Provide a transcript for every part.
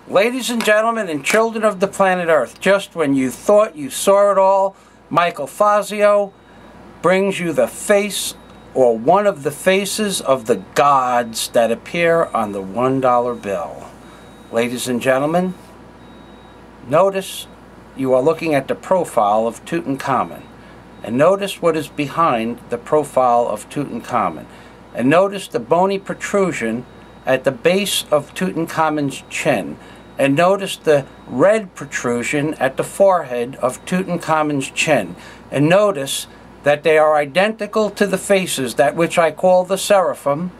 Ladies and gentlemen and children of the planet Earth, just when you thought you saw it all, Michael Fazio brings you the face or one of the faces of the gods that appear on the $1 bill. Ladies and gentlemen, notice you are looking at the profile of Tutankhamun. And notice what is behind the profile of Tutankhamun. And notice the bony protrusion at the base of Tutankhamun's chin. And notice the red protrusion at the forehead of Tutankhamun's chin. And notice that they are identical to the faces that which I call the Seraphim,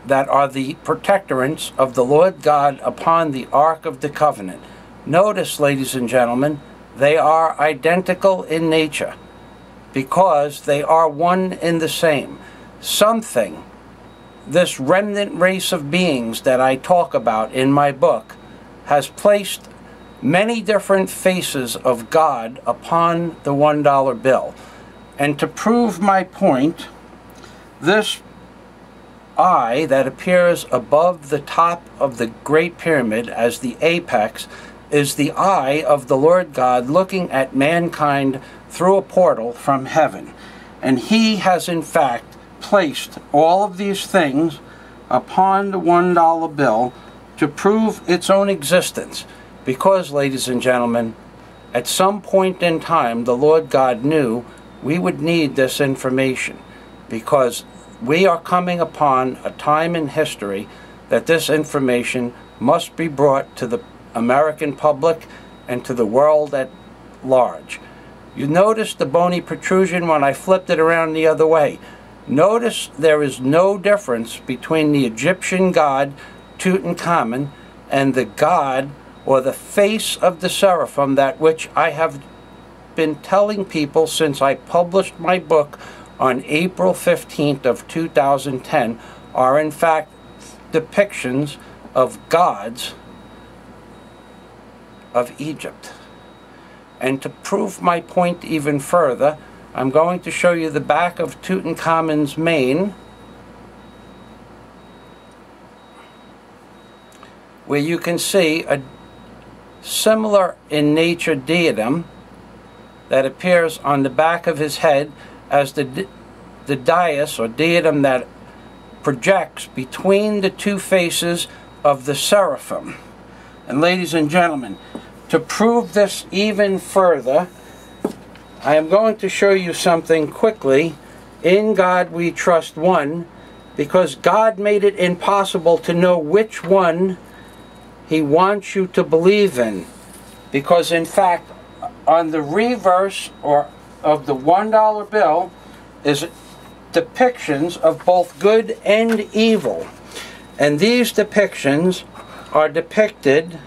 that are the protectorants of the Lord God upon the Ark of the Covenant. Notice, ladies and gentlemen, they are identical in nature because they are one in the same. Something, this remnant race of beings that I talk about in my book, has placed many different faces of God upon the $1 bill. And to prove my point, this eye that appears above the top of the Great Pyramid as the apex is the eye of the Lord God looking at mankind through a portal from heaven. And He has in fact placed all of these things upon the $1 bill to prove its own existence. Because, ladies and gentlemen, at some point in time the Lord God knew we would need this information, because we are coming upon a time in history that this information must be brought to the American public and to the world at large. You notice the bony protrusion when I flipped it around the other way. Notice there is no difference between the Egyptian god Tutankhamun and the god or the face of the Seraphim, that which I have been telling people since I published my book on April 15th of 2010 are in fact depictions of gods of Egypt. And to prove my point even further, I'm going to show you the back of Tutankhamun's mane, where you can see a similar in nature diadem that appears on the back of his head as the dais or diadem that projects between the two faces of the Seraphim. And ladies and gentlemen, to prove this even further, I am going to show you something quickly. In God We Trust 1, because God made it impossible to know which one He wants you to believe in. Because in fact, on the reverse of the $1 bill is depictions of both good and evil. And these depictions are depicted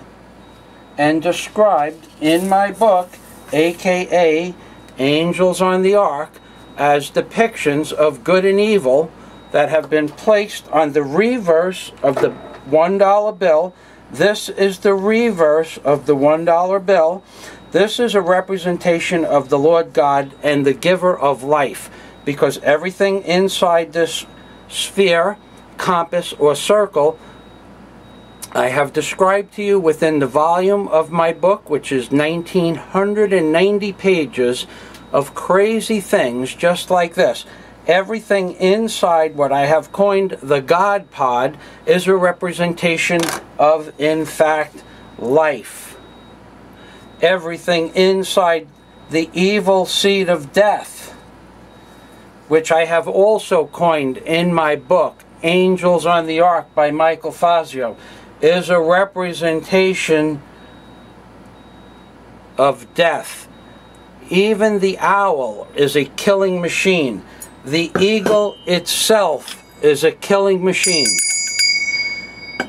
and described in my book, aka Angels on the Ark, as depictions of good and evil that have been placed on the reverse of the $1 bill. This is the reverse of the $1 bill. This is a representation of the Lord God and the giver of life, because everything inside this sphere, compass, or circle I have described to you within the volume of my book, which is 1990 pages of crazy things just like this. Everything inside what I have coined the God Pod is a representation of, in fact, life. Everything inside the evil seed of death, which I have also coined in my book, Angels on the Ark by Michael Fazio, is a representation of death. Even the owl is a killing machine. The eagle itself is a killing machine.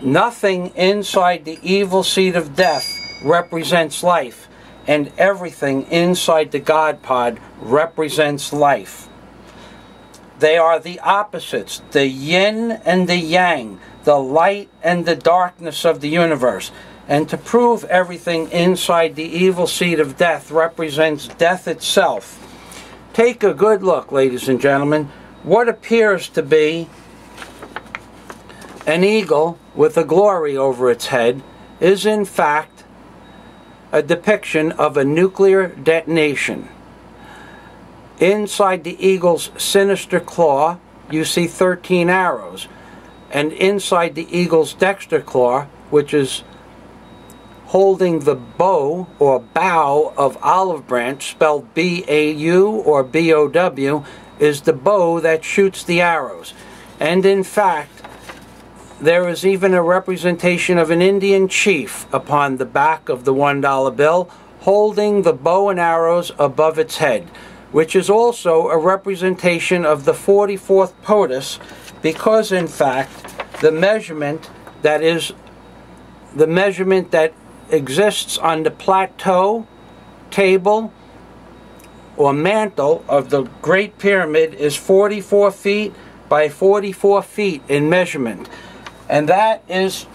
Nothing inside the evil seed of death represents life, and everything inside the God Pod represents life. They are the opposites, the yin and the yang, the light and the darkness of the universe. And to prove everything inside the evil seed of death represents death itself, take a good look, ladies and gentlemen, what appears to be an eagle with a glory over its head is in fact a depiction of a nuclear detonation. Inside the eagle's sinister claw, you see 13 arrows. And inside the eagle's dexter claw, which is holding the bow or bough of olive branch, spelled B-A-U or B-O-W, is the bow that shoots the arrows. And in fact, there is even a representation of an Indian chief upon the back of the $1 bill, holding the bow and arrows above its head, which is also a representation of the 44th potus, because in fact the measurement that exists on the plateau, table, or mantle of the Great Pyramid is 44 feet by 44 feet in measurement. And that is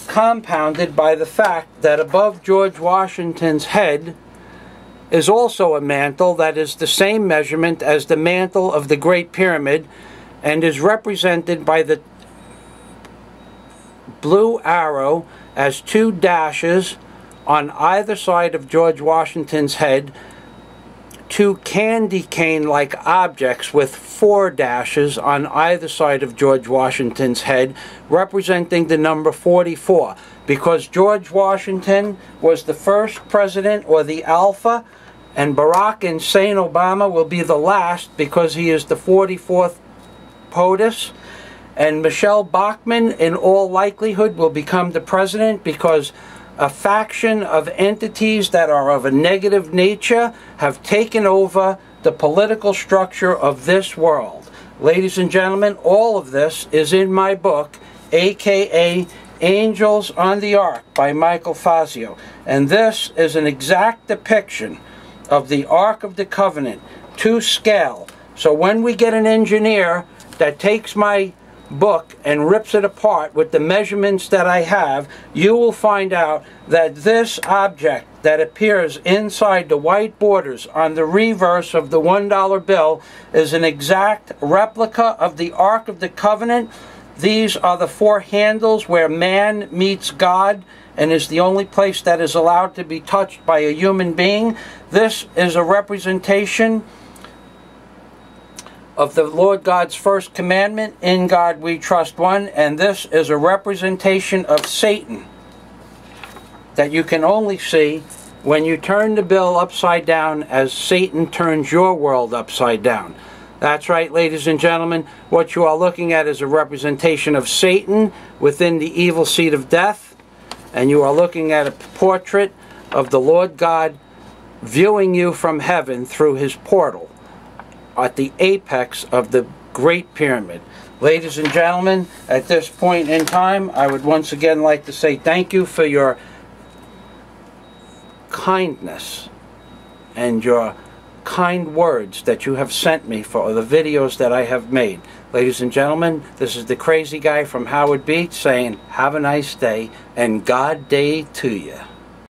compounded by the fact that above George Washington's head is also a mantle that is the same measurement as the mantle of the Great Pyramid, and is represented by the blue arrow as 2 dashes on either side of George Washington's head, 2 candy cane-like objects with 4 dashes on either side of George Washington's head, representing the number 44. Because George Washington was the first president, or the alpha, and Barack Hussein Obama will be the last because he is the 44th POTUS. And Michelle Bachmann, in all likelihood, will become the president because a faction of entities that are of a negative nature have taken over the political structure of this world. Ladies and gentlemen, all of this is in my book, aka Angels on the Ark by Michael Fazio. And this is an exact depiction of the Ark of the Covenant to scale. So when we get an engineer that takes my book and rips it apart with the measurements that I have, you will find out that this object that appears inside the white borders on the reverse of the $1 bill is an exact replica of the Ark of the Covenant. These are the 4 handles where man meets God and is the only place that is allowed to be touched by a human being. This is a representation of the Lord God's first commandment, in God we trust one, and this is a representation of Satan that you can only see when you turn the bill upside down as Satan turns your world upside down. That's right, ladies and gentlemen, what you are looking at is a representation of Satan within the evil seed of death, and you are looking at a portrait of the Lord God viewing you from heaven through his portal at the apex of the Great Pyramid. Ladies and gentlemen, at this point in time, I would once again like to say thank you for your kindness and your kind words that you have sent me for the videos that I have made. Ladies and gentlemen, this is the crazy guy from Howard Beach saying, have a nice day and God day to you.